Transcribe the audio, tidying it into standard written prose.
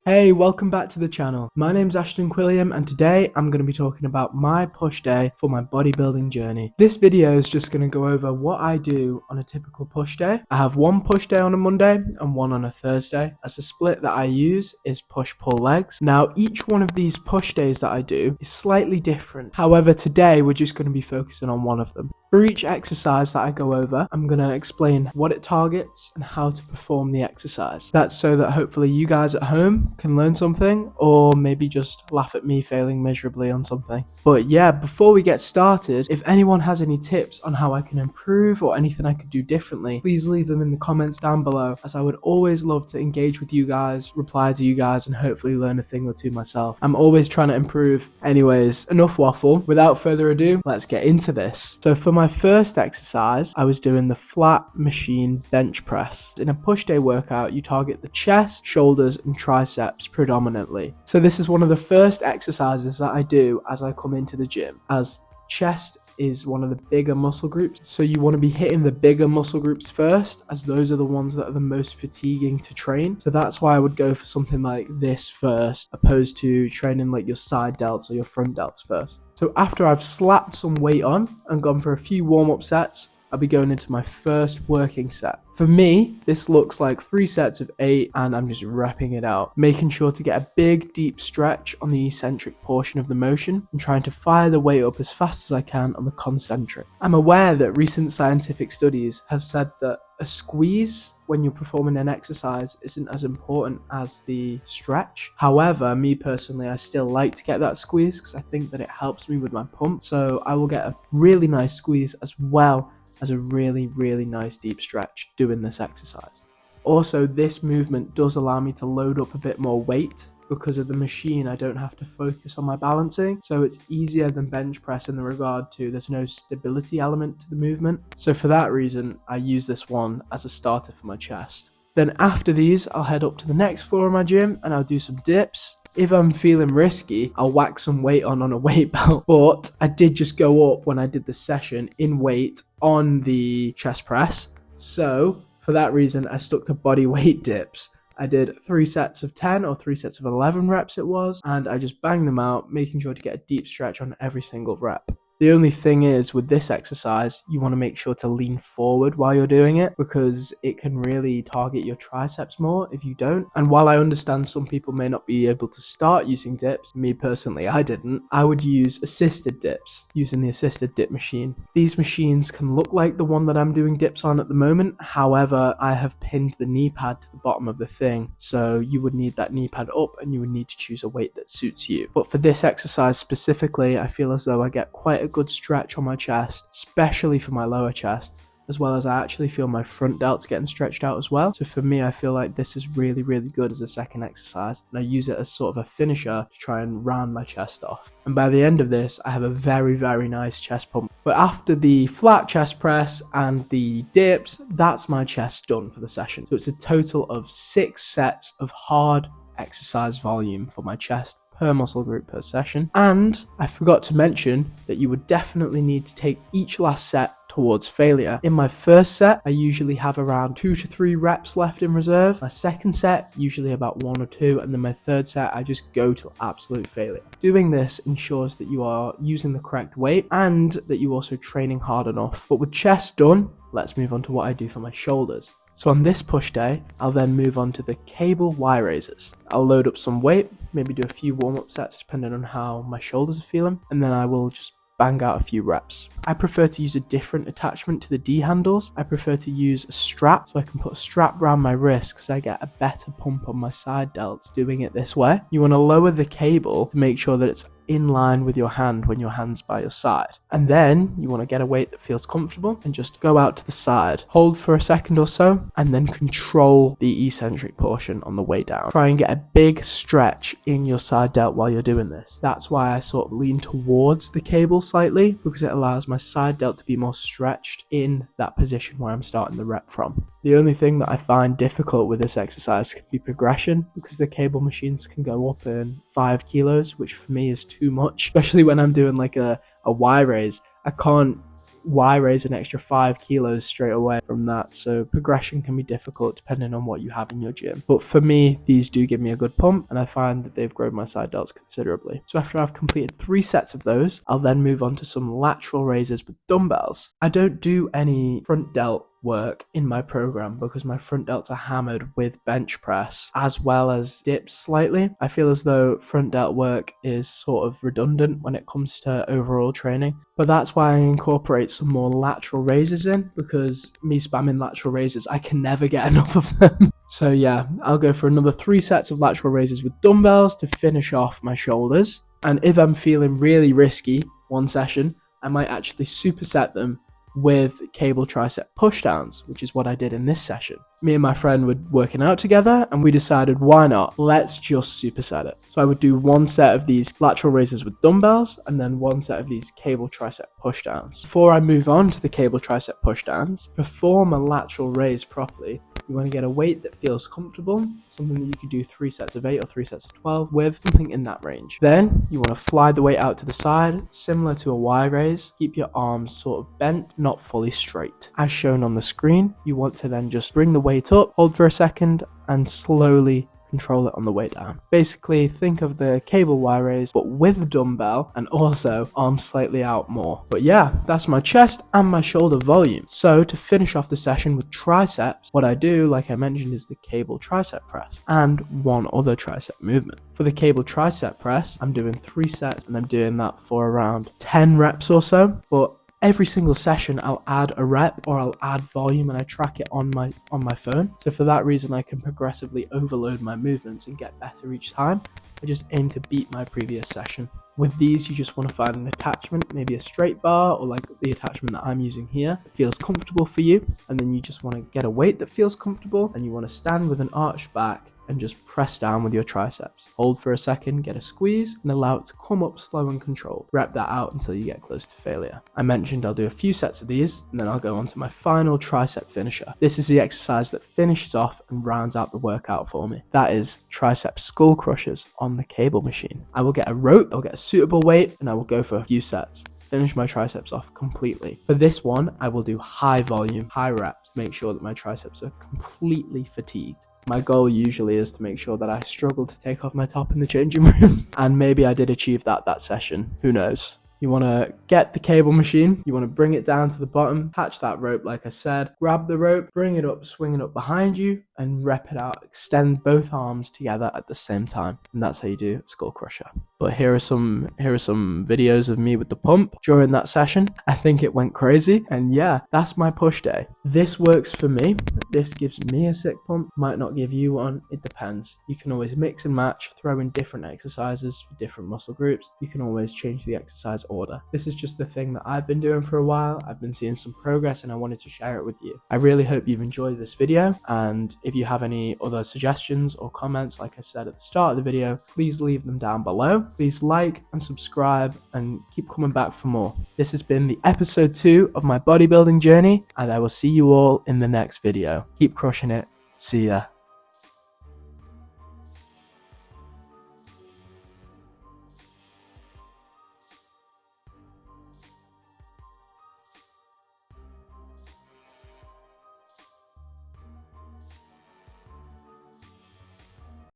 Hey, welcome back to the channel. My name's Ashton Quilliam and today I'm going to be talking about my push day for my bodybuilding journey. This video is just going to go over what I do on a typical push day. I have one push day on a Monday and one on a Thursday, as the split that I use is push-pull legs. Now each one of these push days that I do is slightly different. However, today we're just going to be focusing on one of them. For each exercise that I go over, I'm going to explain what it targets and how to perform the exercise. That's so that hopefully you guys at home can learn something, or maybe just laugh at me failing miserably on something. But yeah, before we get started, if anyone has any tips on how I can improve or anything I could do differently, please leave them in the comments down below, as I would always love to engage with you guys, reply to you guys, and hopefully learn a thing or two myself. I'm always trying to improve. Anyways, enough waffle. Without further ado, let's get into this. So for my first exercise, I was doing the flat machine bench press. In a push day workout, you target the chest, shoulders, and triceps predominantly. So this is one of the first exercises that I do as I come into the gym, as chest is one of the bigger muscle groups. So you want to be hitting the bigger muscle groups first, as those are the ones that are the most fatiguing to train. So that's why I would go for something like this first, opposed to training like your side delts or your front delts first. So after I've slapped some weight on and gone for a few warm-up sets, I'll be going into my first working set. For me, this looks like 3 sets of 8 and I'm just repping it out, making sure to get a big deep stretch on the eccentric portion of the motion and trying to fire the weight up as fast as I can on the concentric. I'm aware that recent scientific studies have said that a squeeze when you're performing an exercise isn't as important as the stretch. However, me personally, I still like to get that squeeze because I think that it helps me with my pump. So I will get a really nice squeeze as well as a really nice deep stretch doing this exercise. Also, this movement does allow me to load up a bit more weight. Because of the machine, I don't have to focus on my balancing, so it's easier than bench press in the regard to there's no stability element to the movement. So for that reason, I use this one as a starter for my chest. Then after these, I'll head up to the next floor of my gym and I'll do some dips. If I'm feeling risky, I'll whack some weight on a weight belt. But I did just go up when I did the session in weight on the chest press. So for that reason, I stuck to body weight dips. I did 3 sets of 10 or 3 sets of 11 reps it was, and I just banged them out, making sure to get a deep stretch on every single rep. The only thing is, with this exercise, you want to make sure to lean forward while you're doing it, because it can really target your triceps more if you don't. And while I understand some people may not be able to start using dips, me personally, I didn't, I would use assisted dips using the assisted dip machine. These machines can look like the one that I'm doing dips on at the moment. However, I have pinned the knee pad to the bottom of the thing, so you would need that knee pad up and you would need to choose a weight that suits you. But for this exercise specifically, I feel as though I get quite a good stretch on my chest, especially for my lower chest, as well as I actually feel my front delts getting stretched out as well. So for me, I feel like this is really good as a second exercise, and I use it as sort of a finisher to try and round my chest off. And by the end of this, I have a very nice chest pump. But after the flat chest press and the dips, that's my chest done for the session. So it's a total of 6 sets of hard exercise volume for my chest per muscle group per session. And I forgot to mention that you would definitely need to take each last set towards failure. In my first set, I usually have around 2 to 3 reps left in reserve. My second set, usually about 1 or 2, and then my third set, I just go to absolute failure. Doing this ensures that you are using the correct weight and that you're also training hard enough. But with chest done, let's move on to what I do for my shoulders. So on this push day, I'll then move on to the cable Y raises. I'll load up some weight, maybe do a few warm-up sets depending on how my shoulders are feeling, and then I will just bang out a few reps. I prefer to use a different attachment to the D handles. I prefer to use a strap, so I can put a strap around my wrist because I get a better pump on my side delts doing it this way. You want to lower the cable to make sure that it's in line with your hand when your hand's by your side. And then you want to get a weight that feels comfortable and just go out to the side. Hold for a second or so and then control the eccentric portion on the way down. Try and get a big stretch in your side delt while you're doing this. That's why I sort of lean towards the cable slightly, because it allows my side delt to be more stretched in that position where I'm starting the rep from. The only thing that I find difficult with this exercise can be progression, because the cable machines can go up in 5 kilos, which for me is too much, especially when I'm doing like a Y raise. I can't why raise an extra 5 kilos straight away from that? So progression can be difficult depending on what you have in your gym. But for me, these do give me a good pump, and I find that they've grown my side delts considerably. So after I've completed 3 sets of those, I'll then move on to some lateral raises with dumbbells. I don't do any front delt work in my program because my front delts are hammered with bench press as well as dips slightly. I feel as though front delt work is sort of redundant when it comes to overall training, but that's why I incorporate some more lateral raises in, because me spamming lateral raises, I can never get enough of them. So yeah, I'll go for another 3 sets of lateral raises with dumbbells to finish off my shoulders. And if I'm feeling really risky one session, I might actually superset them with cable tricep pushdowns, which is what I did in this session. Me and my friend were working out together and we decided, why not? Let's just superset it. So I would do 1 set of these lateral raises with dumbbells and then 1 set of these cable tricep pushdowns. Before I move on to the cable tricep pushdowns, perform a lateral raise properly. You want to get a weight that feels comfortable, something that you could do 3 sets of 8 or 3 sets of 12 with, something in that range. Then you want to fly the weight out to the side, similar to a Y raise. Keep your arms sort of bent, not fully straight. As shown on the screen, you want to then just bring the weight up, hold for a second, and slowly control it on the way down. Basically, think of the cable Y raise, but with a dumbbell and also arms slightly out more. But yeah, that's my chest and my shoulder volume. So to finish off the session with triceps, what I do, like I mentioned, is the cable tricep press and 1 other tricep movement. For the cable tricep press, I'm doing 3 sets and I'm doing that for around 10 reps or so. But every single session I'll add a rep or I'll add volume, and I track it on my phone. So for that reason, I can progressively overload my movements and get better each time. I just aim to beat my previous session. With these, you just want to find an attachment, maybe a straight bar or like the attachment that I'm using here. It feels comfortable for you, and then you just want to get a weight that feels comfortable, and you want to stand with an arched back and just press down with your triceps. Hold for a second, get a squeeze, and allow it to come up slow and controlled. Rep that out until you get close to failure. I mentioned I'll do a few sets of these, and then I'll go on to my final tricep finisher. This is the exercise that finishes off and rounds out the workout for me. That is tricep skull crushers on the cable machine. I will get a rope, I'll get a suitable weight, and I will go for a few sets. Finish my triceps off completely. For this one, I will do high volume, high reps, make sure that my triceps are completely fatigued. My goal usually is to make sure that I struggle to take off my top in the changing rooms. And maybe I did achieve that session. Who knows? You want to get the cable machine, you want to bring it down to the bottom, attach that rope like I said, grab the rope, bring it up, swing it up behind you, and rep it out. Extend both arms together at the same time. And that's how you do skull crusher. But here are some videos of me with the pump during that session. I think it went crazy. And yeah, that's my push day. This works for me. This gives me a sick pump. Might not give you one. It depends. You can always mix and match, throw in different exercises for different muscle groups. You can always change the exercise order. This is just the thing that I've been doing for a while. I've been seeing some progress and I wanted to share it with you. I really hope you've enjoyed this video, and if you have any other suggestions or comments, like I said at the start of the video, please leave them down below. Please like and subscribe and keep coming back for more. This has been the episode 2 of my bodybuilding journey, and I will see you all in the next video. Keep crushing it. See ya.